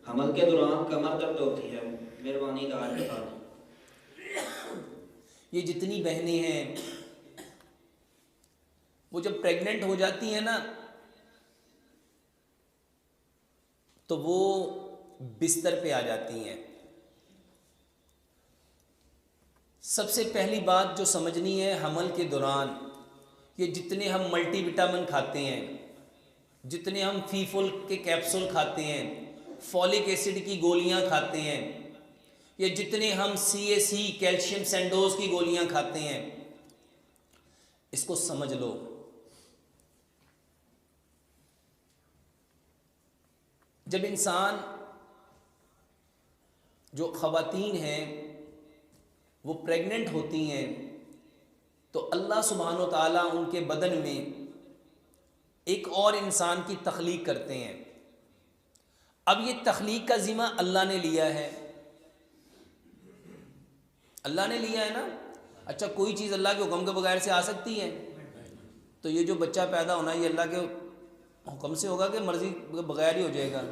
हमल के दौरान कमर दर्द होती है, मेहरबानी इलाज बता दें। ये जितनी बहनें हैं वो जब प्रेग्नेंट हो जाती हैं ना तो वो बिस्तर पे आ जाती हैं। सबसे पहली बात जो समझनी है, हमल के दौरान ये जितने हम मल्टीविटामिन खाते हैं, जितने हम फीफुल के कैप्सूल खाते हैं, फॉलिक एसिड की गोलियां खाते हैं, ये जितने हम CAC कैल्शियम सैंडोज की गोलियां खाते हैं, इसको समझ लो। जब इंसान, जो ख़वातीन हैं वो प्रेग्नेंट होती हैं तो अल्लाह सुब्हानो ताला उनके बदन में एक और इंसान की तख्लीक करते हैं। अब ये तख्लीक का ज़िम्मा अल्लाह ने लिया है, अल्लाह ने लिया है ना। अच्छा, कोई चीज़ अल्लाह के हुक्म के बगैर से आ सकती है? तो ये जो बच्चा पैदा होना ये अल्लाह के हुक्म से होगा कि मर्जी के बगैर ही हो जाएगा?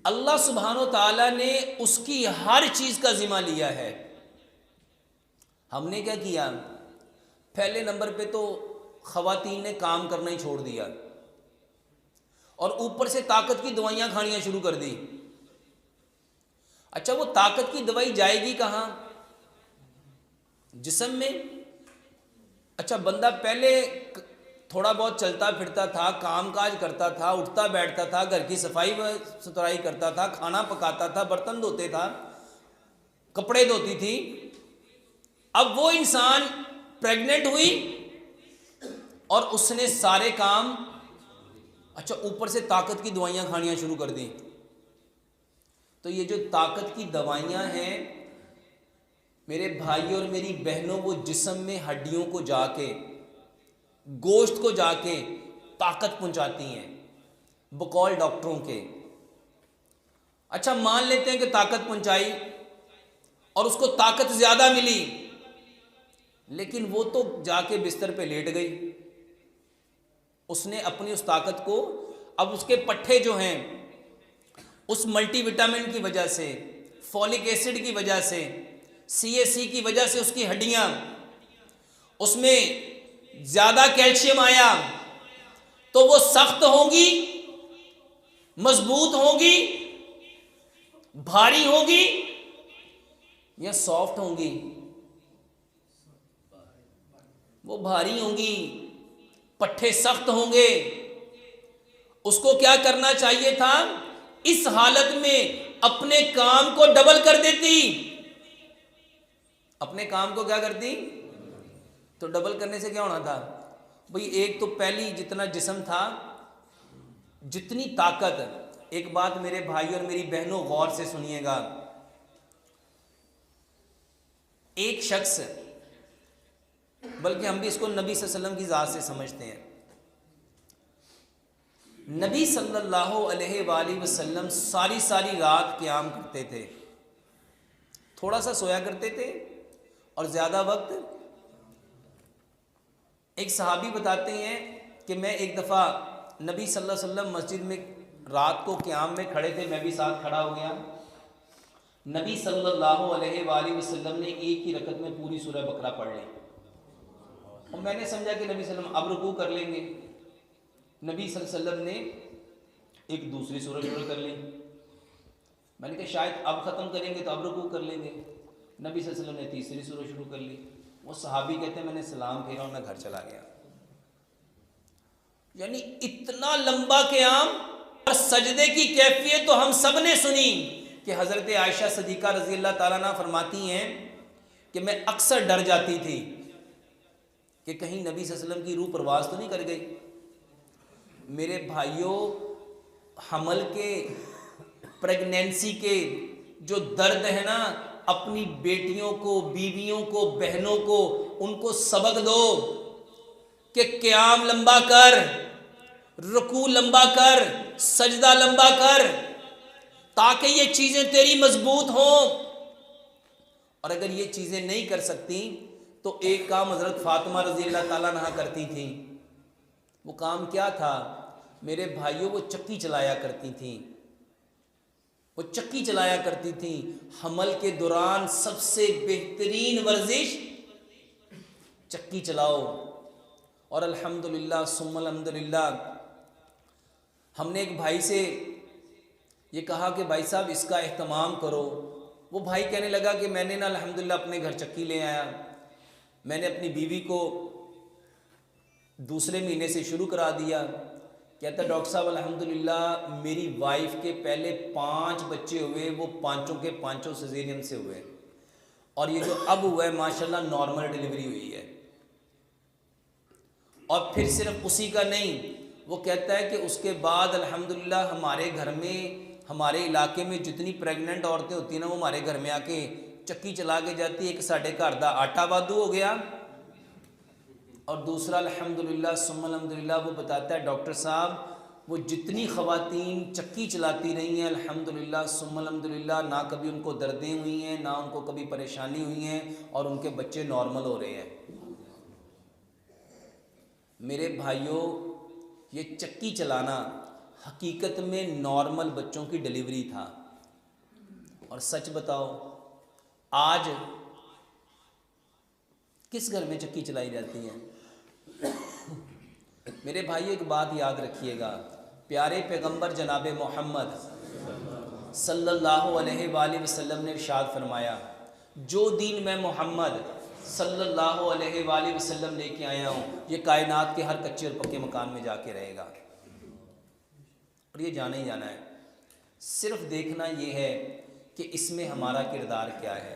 अल्लाह सुब्हानो ताला ने उसकी हर चीज़ का ज़िम्मा लिया है। हमने क्या किया, पहले नंबर पे तो ख़वातीन ने काम करना ही छोड़ दिया और ऊपर से ताकत की दवाइयाँ खानियाँ शुरू कर दी। अच्छा, वो ताकत की दवाई जाएगी कहाँ? जिस्म में। अच्छा, बंदा पहले थोड़ा बहुत चलता फिरता था, काम काज करता था, उठता बैठता था, घर की सफाई सुथराई करता था, खाना पकाता था, बर्तन धोते था, कपड़े धोती थी। अब वो इंसान प्रेग्नेंट हुई और उसने सारे काम, अच्छा ऊपर से ताकत की दवाइयाँ खानियाँ शुरू कर दी। तो ये जो ताकत की दवाइयाँ हैं मेरे भाई और मेरी बहनों, वो जिस्म में हड्डियों को जाके, गोश्त को जाके ताकत पहुंचाती हैं बकौल डॉक्टरों के। अच्छा, मान लेते हैं कि ताकत पहुंचाई और उसको ताकत ज़्यादा मिली, लेकिन वो तो जाके बिस्तर पे लेट गई। उसने अपनी उस ताकत को, अब उसके पट्ठे जो हैं उस मल्टीविटामिन की वजह से, फॉलिक एसिड की वजह से, CAC की वजह से उसकी हड्डियां, उसमें ज़्यादा कैल्शियम आया तो वो सख्त होंगी, मजबूत होंगी, भारी होंगी या सॉफ्ट होंगी? वो भारी होंगी, पट्ठे सख्त होंगे। उसको क्या करना चाहिए था? इस हालत में अपने काम को डबल कर देती। अपने काम को क्या करती? तो डबल करने से क्या होना था भाई? एक तो पहली जितना जिस्म था, जितनी ताकत। एक बात मेरे भाई और मेरी बहनों गौर से सुनिएगा, एक शख्स, बल्कि हम भी इसको नबी सल्लल्लाहु अलैहि वसल्लम की ज़ात से समझते हैं। नबी सल्लल्लाहु अलैहि वसल्लम सारी सारी रात क़याम करते थे, थोड़ा सा सोया करते थे और ज़्यादा वक्त। एक सहाबी बताते हैं कि मैं एक दफ़ा नबी सल्लल्लाहु अलैहि वसल्लम मस्जिद में रात को क़याम में खड़े थे, मैं भी साथ खड़ा हो गया। नबी सल्लल्लाहु अलैहि वसल्लम ने एक ही रकत में पूरी सूरह बकरा पढ़ ली और मैंने समझा कि नबी सल्लल्लाहु अलैहि वसल्लम अब रुकू कर लेंगे। नबी सल्लल्लाहु अलैहि वसल्लम ने एक दूसरी सूरह शुरू कर ली। मैंने कहा शायद अब ख़त्म करेंगे तो अब रुकू कर लेंगे। नबी सल्लल्लाहु अलैहि वसल्लम ने तीसरी सूरह शुरू कर ली। वो सहाबी कहते हैं मैंने सलाम फेरा और मैं घर चला गया। यानी इतना लंबा क़याम और सजदे की कैफियत तो हम सब ने सुनी कि हज़रत आयशा सदीक़ा रज़ी अल्लाह ताला अन्हा फरमाती हैं कि मैं अक्सर डर जाती थी कि कहीं नबी सल्लल्लाहु अलैहि वसल्लम की रूह परवास तो नहीं कर गई। मेरे भाइयों, हमल के, प्रेगनेंसी के जो दर्द है ना, अपनी बेटियों को, बीवियों को, बहनों को उनको सबक दो कि क़याम लंबा कर, रुकू लंबा कर, सजदा लंबा कर, ताकि ये चीज़ें तेरी मजबूत हों। और अगर ये चीज़ें नहीं कर सकती तो एक काम हज़रत फ़ातिमा रज़ी अल्लाह ताला अन्हा करती थी। वो काम क्या था मेरे भाइयों? वो चक्की चलाया करती थी। वो चक्की चलाया करती थी। हमल के दौरान सबसे बेहतरीन वर्जिश चक्की चलाओ। और अल्हम्दुलिल्लाह सुम्मा अल्हम्दुलिल्लाह हमने एक भाई से ये कहा कि भाई साहब इसका एहतमाम करो। वो भाई कहने लगा कि मैंने ना अल्हम्दुलिल्लाह अपने घर चक्की ले आया, मैंने अपनी बीवी को दूसरे महीने से शुरू करा दिया। कहता डॉक्टर साहब अल्हम्दुलिल्लाह मेरी वाइफ के पहले 5 बच्चे हुए, वो पांचों के पांचों सिजेरियन से हुए, और ये जो अब हुआ है माशाल्लाह नॉर्मल डिलीवरी हुई है। और फिर सिर्फ उसी का नहीं, वो कहता है कि उसके बाद अल्हम्दुलिल्लाह हमारे घर में, हमारे इलाके में जितनी प्रेग्नेंट औरतें होती हैं ना, वो हमारे घर में आके चक्की चला के जाती है। एक साढ़े घर दा आटा वाधू हो गया, और दूसरा अल्हम्दुलिल्लाह सुम्मा अल्हम्दुलिल्लाह वो बताता है डॉक्टर साहब वो जितनी ख़वातीन चक्की चलाती रही हैं अल्हम्दुलिल्लाह सुम्मा अल्हम्दुलिल्लाह, ना कभी उनको दर्दें हुई हैं, ना उनको कभी परेशानी हुई हैं, और उनके बच्चे नॉर्मल हो रहे हैं। मेरे भाइयों, ये चक्की चलाना हकीकत में नॉर्मल बच्चों की डिलीवरी था। और सच बताओ आज किस घर में चक्की चलाई जाती है? मेरे भाइयों एक बात याद रखिएगा, प्यारे पैगंबर जनाब मोहम्मद सल्लल्लाहु अलैहि वसल्लम ने इरशाद फरमाया, जो दीन मैं मोहम्मद सल्लल्लाहु अलैहि वसल्लम लेके आया हूँ, ये कायनात के हर कच्चे और पक्के मकान में जाके रहेगा, और ये जाना ही जाना है। सिर्फ देखना ये है कि इसमें हमारा किरदार क्या है।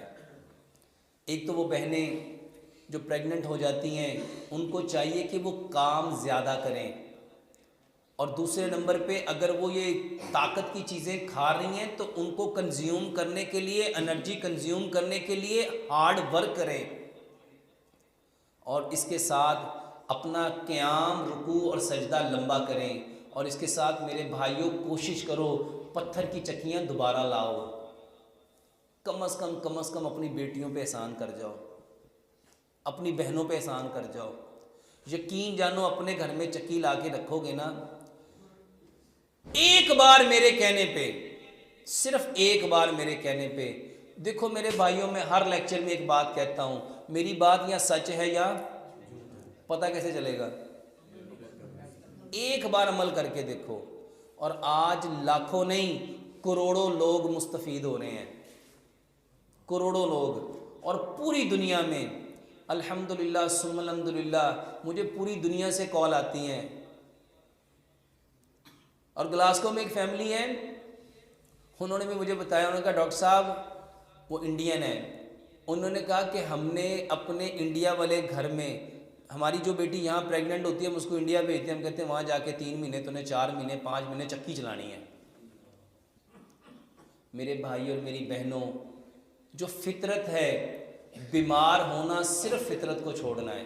एक तो वो बहनें जो प्रेग्नेंट हो जाती हैं उनको चाहिए कि वो काम ज़्यादा करें, और दूसरे नंबर पे अगर वो ये ताकत की चीज़ें खा रही हैं तो उनको कंज्यूम करने के लिए, एनर्जी कंज्यूम करने के लिए हार्ड वर्क करें, और इसके साथ अपना क़याम, रुकू और सजदा लंबा करें। और इसके साथ मेरे भाइयों कोशिश करो पत्थर की चक्कियाँ दोबारा लाओ, कम से कम अपनी बेटियों पे एहसान कर जाओ, अपनी बहनों पे एहसान कर जाओ। यकीन जानो अपने घर में चक्की ला के रखोगे ना, एक बार मेरे कहने पे, सिर्फ एक बार मेरे कहने पे, देखो मेरे भाइयों में हर लेक्चर में एक बात कहता हूँ, मेरी बात या सच है या पता कैसे चलेगा? एक बार अमल करके देखो, और आज लाखों नहीं करोड़ों लोग मुस्तफ़ीद हो रहे हैं, करोड़ों लोग। और पूरी दुनिया में अल्हम्दुलिल्लाह सुम्मा अल्हम्दुलिल्लाह मुझे पूरी दुनिया से कॉल आती हैं। और ग्लासगो में एक फैमिली है, उन्होंने भी मुझे बताया, उन्होंने कहा डॉक्टर साहब वो इंडियन है, उन्होंने कहा कि हमने अपने इंडिया वाले घर में, हमारी जो बेटी यहाँ प्रेग्नेंट होती है हम उसको इंडिया भेजते हैं, हम कहते हैं वहाँ जाके 3 महीने तो उन्हें 4 महीने 5 महीने चक्की चलानी है। मेरे भाई और मेरी बहनों, जो फितरत है, बीमार होना सिर्फ फितरत को छोड़ना है।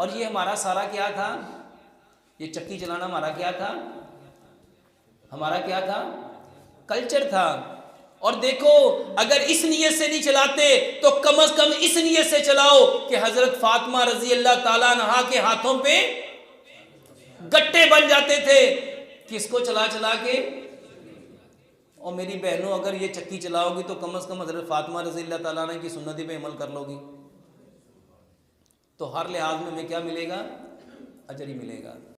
और ये हमारा सारा क्या था, ये चक्की चलाना हमारा क्या था, हमारा क्या था, कल्चर था। और देखो अगर इस नियत से नहीं चलाते तो कम से कम इस नियत से चलाओ कि हजरत फातिमा रजी अल्लाह ताला अन्हा के हाथों पे गट्टे बन जाते थे, किसको चला चला के। और मेरी बहनों अगर ये चक्की चलाओगी तो कम से कम हजरत फातिमा रजी अल्लाह ताला अन्हा की सुन्नती पे अमल कर लोगी, तो हर लिहाज में हमें क्या मिलेगा, अजर ही मिलेगा।